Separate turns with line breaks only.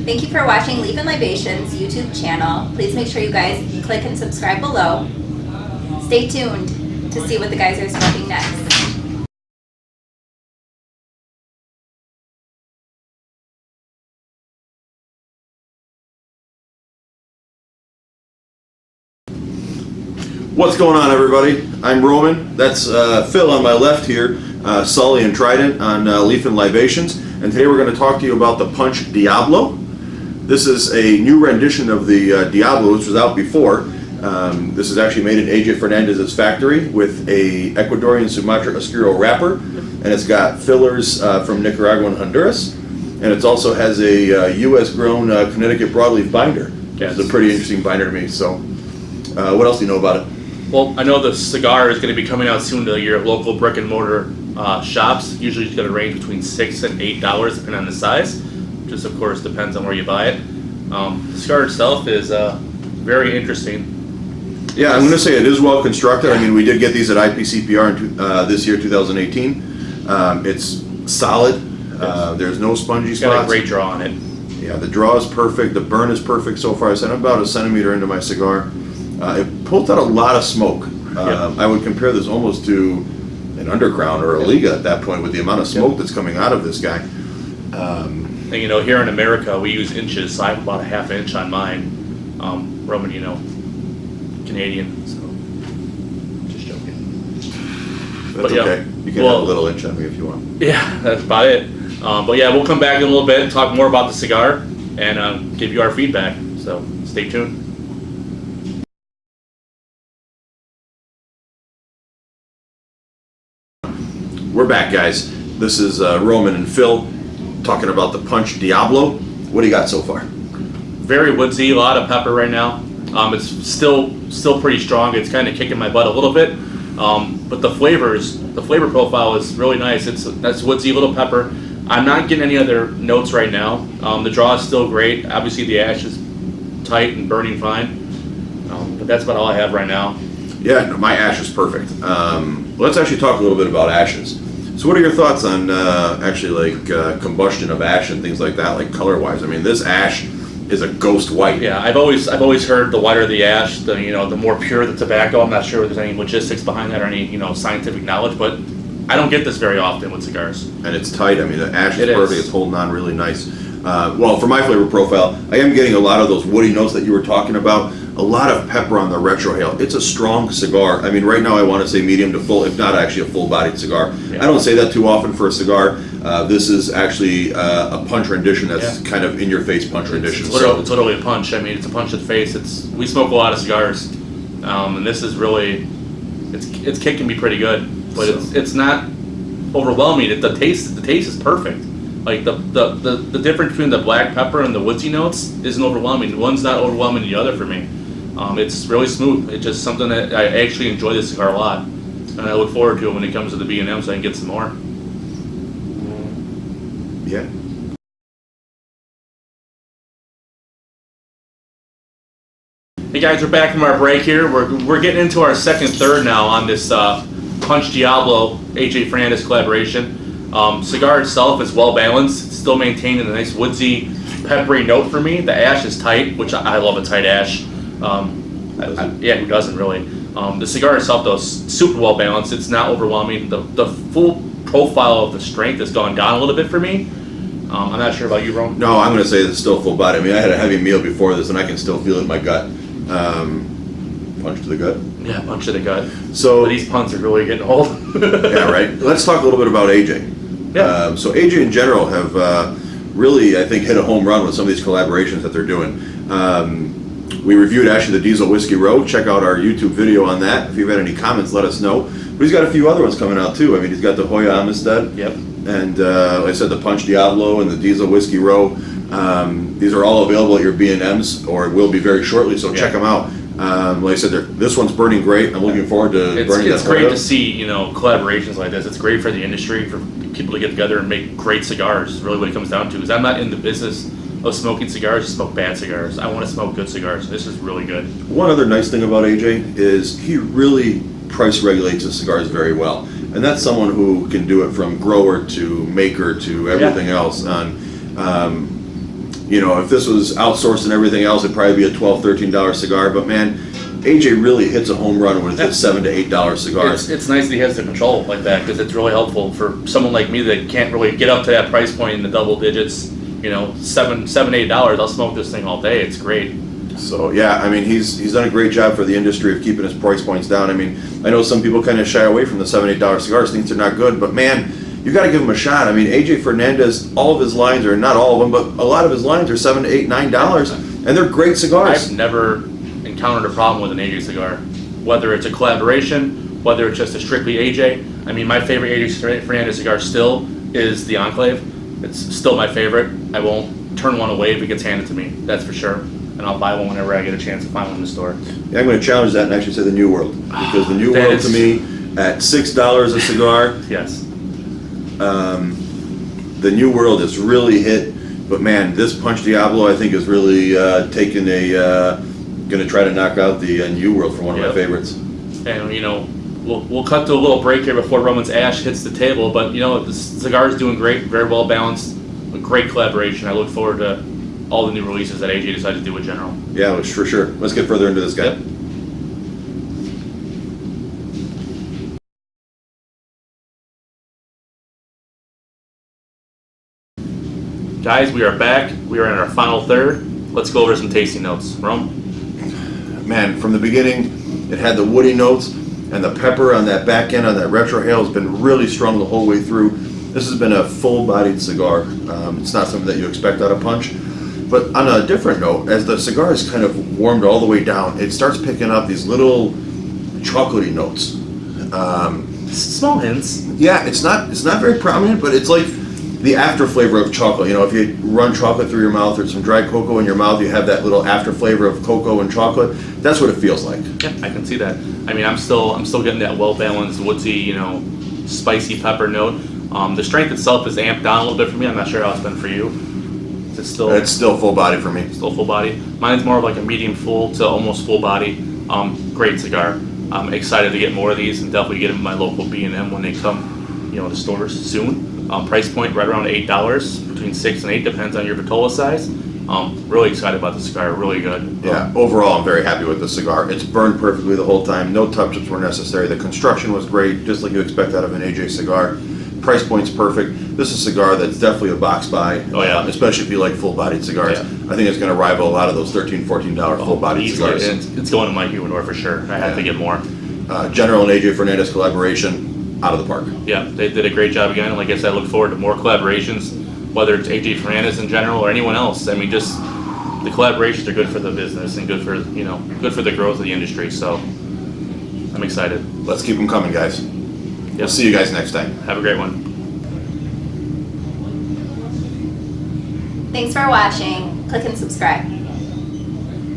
Thank you for watching Leaf and Libations YouTube channel. Please make sure you guys click and subscribe below. Stay tuned to see what the guys are smoking next.
What's going on, everybody? I'm Roman. That's Phil on my left here, Sully and Trident on Leaf and Libations. And today we're going to talk to you about the Punch Diablo. This is a new rendition of the Diablo, which was out before. This is actually made in AJ Fernandez's factory with a Ecuadorian Sumatra Oscuro wrapper. And it's got fillers from Nicaragua and Honduras. And it also has a U.S.-grown Connecticut broadleaf binder.
Yes.
It's a pretty interesting binder to me. So what else do you know about it?
Well, I know the Cigar is going to be coming out soon to your local brick and mortar shops. Usually it's going to range between $6 and $8 depending on the size. Just of course depends on where you buy it. The cigar itself is very interesting.
Yeah, I'm going to say it is well constructed. I mean, we did get these at IPCPR this year, 2018. It's solid. There's no spongy spots.
It's got a great draw on it.
Yeah, the draw is perfect. The burn is perfect so far. I'm about a centimeter into my cigar. It pulls out a lot of smoke. I would compare this almost to an Underground or a Liga at that point with the amount of smoke that's coming out of this guy.
And you know, here in America we use inches, so I have about a half inch on mine. Roman, you know, Canadian, so just joking.
That's okay. You can have a little inch on me if you want.
Yeah, that's about it. But yeah, we'll come back in a little bit and talk more about the cigar and give you our feedback. So stay tuned.
We're back, guys. This is Roman and Phil talking about the Punch Diablo. What do you got so far?
Very woodsy, a lot of pepper right now. It's still pretty strong. It's kind of kicking my butt a little bit, but the flavor profile is really nice. That's woodsy, little pepper. I'm not getting any other notes right now. The draw is still great. Obviously, the ash is tight and burning fine, but that's about all I have right now.
Yeah, no, my ash is perfect. Let's actually talk a little bit about ashes. So what are your thoughts on actually like combustion of ash and things like that, like color-wise? I mean, this ash is a ghost white.
Yeah, I've always heard the whiter the ash, the more pure the tobacco. I'm not sure if there's any logistics behind that or any scientific knowledge, but I don't get this very often with cigars.
And it's tight. I mean, the ash is perfect. It's holding on really nice. Well, for my flavor profile, I am getting a lot of those woody notes that you were talking about. A lot of pepper on the retrohale. It's a strong cigar. I mean, right now I want to say medium to full, if not actually a full-bodied cigar. Yeah. I don't say that too often for a cigar. This is actually a punch rendition that's kind of in-your-face punch rendition.
It's literally a punch. I mean, it's a punch to the face. We smoke a lot of cigars, and this is really, it's kicking me pretty good, but it's not overwhelming. The taste is perfect. Like the difference between the black pepper and the woodsy notes isn't overwhelming. One's not overwhelming the other for me. It's really smooth. It's just something that I actually enjoy this cigar a lot, and I look forward to it when it comes to the B&M so I can get some more.
Yeah.
Hey guys, we're back from our break here. We're getting into our second third now on this Punch Diablo AJ Fernandez collaboration. Cigar itself is well balanced. It's still maintaining a nice woodsy, peppery note for me. The ash is tight, which I love a tight ash. Yeah, who doesn't really? The cigar itself, though, is super well balanced. It's not overwhelming. The full profile of the strength has gone down a little bit for me. I'm not sure about you, Ron.
No, I'm going to say it's still full body. I mean, I had a heavy meal before this, and I can still feel it in my gut. Punch to the gut.
Yeah, punch to the gut.
So
but these puns are really getting old.
Yeah, right. Let's talk a little bit about AJ.
Yeah.
So AJ in general have really, I think, hit a home run with some of these collaborations that they're doing. We reviewed actually the Diesel Whiskey Row. Check out our YouTube video on that. If you've had any comments, let us know. But he's got a few other ones coming out too. I mean, he's got the Hoya Amistad.
Yep.
And like I said, the Punch Diablo and the Diesel Whiskey Row. These are all available at your B&Ms, or will be very shortly. So check them out. Like I said, this one's burning great. I'm looking forward to burning that.
It's great to see collaborations like this. It's great for the industry, for people to get together and make great cigars. Really, what it comes down to is I'm not in the business of smoking cigars to smoke bad cigars. I want to smoke good cigars. This is really good.
One other nice thing about AJ is he really price regulates his cigars very well, and that's someone who can do it from grower to maker to everything else. On You know, if this was outsourced and everything else, it'd probably be a $12, $13 cigar. But man, AJ really hits a home run with his $7 to $8 cigars.
It's nice that he has the control like that, because it's really helpful for someone like me that can't really get up to that price point in the double digits. You know, $7, $8. I'll smoke this thing all day. It's great.
So yeah, I mean, he's done a great job for the industry of keeping his price points down. I mean, I know some people kind of shy away from the $7, $8 cigars, think they're not good, but man, you got to give him a shot. I mean, AJ Fernandez, all of his lines, or not all of them, but a lot of his lines are $7, $8, $9, and they're great cigars.
I've never encountered a problem with an AJ cigar, whether it's a collaboration, whether it's just a strictly AJ. I mean, my favorite AJ Fernandez cigar still is the Enclave. It's still my favorite. I won't turn one away if it gets handed to me, that's for sure. And I'll buy one whenever I get a chance to find one in the store.
Yeah, I'm going to challenge that and actually say the New World, because the New World to me at $6 a cigar.
Yes.
The New World is really hit, but man, this Punch Diablo I think is really taking going to try to knock out the New World for one of my favorites.
And you know, we'll cut to a little break here before Roman's ash hits the table. But you know, the cigar is doing great, very well balanced, a great collaboration. I look forward to all the new releases that AJ decided to do with General.
Yeah, for sure. Let's get further into this guy.
Yep. Guys, we are back. We are in our final third. Let's go over some tasting notes. Rome?
Man, from the beginning, it had the woody notes, and the pepper on that back end on that retrohale has been really strong the whole way through. This has been a full-bodied cigar. It's not something that you expect out of Punch. But on a different note, as the cigar is kind of warmed all the way down, it starts picking up these little chocolatey notes.
Small hints.
Yeah, it's not very prominent, but it's like the after flavor of chocolate. You know, if you run chocolate through your mouth or some dry cocoa in your mouth, you have that little after flavor of cocoa and chocolate. That's what it feels like.
Yeah, I can see that. I mean, I'm still getting that well balanced, woodsy, you know, spicy pepper note. The strength itself is amped down a little bit for me. I'm not sure how it's been for you. It's
still full body for me.
Still full body. Mine's more of like a medium full to almost full body. Great cigar. I'm excited to get more of these and definitely get them in my local B&M when they come, you know, to stores soon. Price point right around $8, between 6 and 8, depends on your vitola size. Really excited about the cigar. Really good.
Yeah. Overall, I'm very happy with the cigar. It's burned perfectly the whole time. No touch-ups were necessary. The construction was great, just like you expect out of an AJ cigar. Price point's perfect. This is a cigar that's definitely a box buy.
Oh yeah.
Especially if you like full-bodied cigars.
Yeah.
I think it's going to rival a lot of those $13, $14 full-bodied
Easily.
cigars.
It's going to my humidor for sure. I have to get more.
General and AJ Fernandez collaboration, out of the park.
Yeah, they did a great job again. And like I said, I look forward to more collaborations, whether it's AJ Fernandez in general or anyone else. I mean, just the collaborations are good for the business and good for, you know, good for the growth of the industry. So I'm excited.
Let's keep them coming, guys. We'll see you guys next time.
Have a great one.
Thanks for watching. Click and subscribe.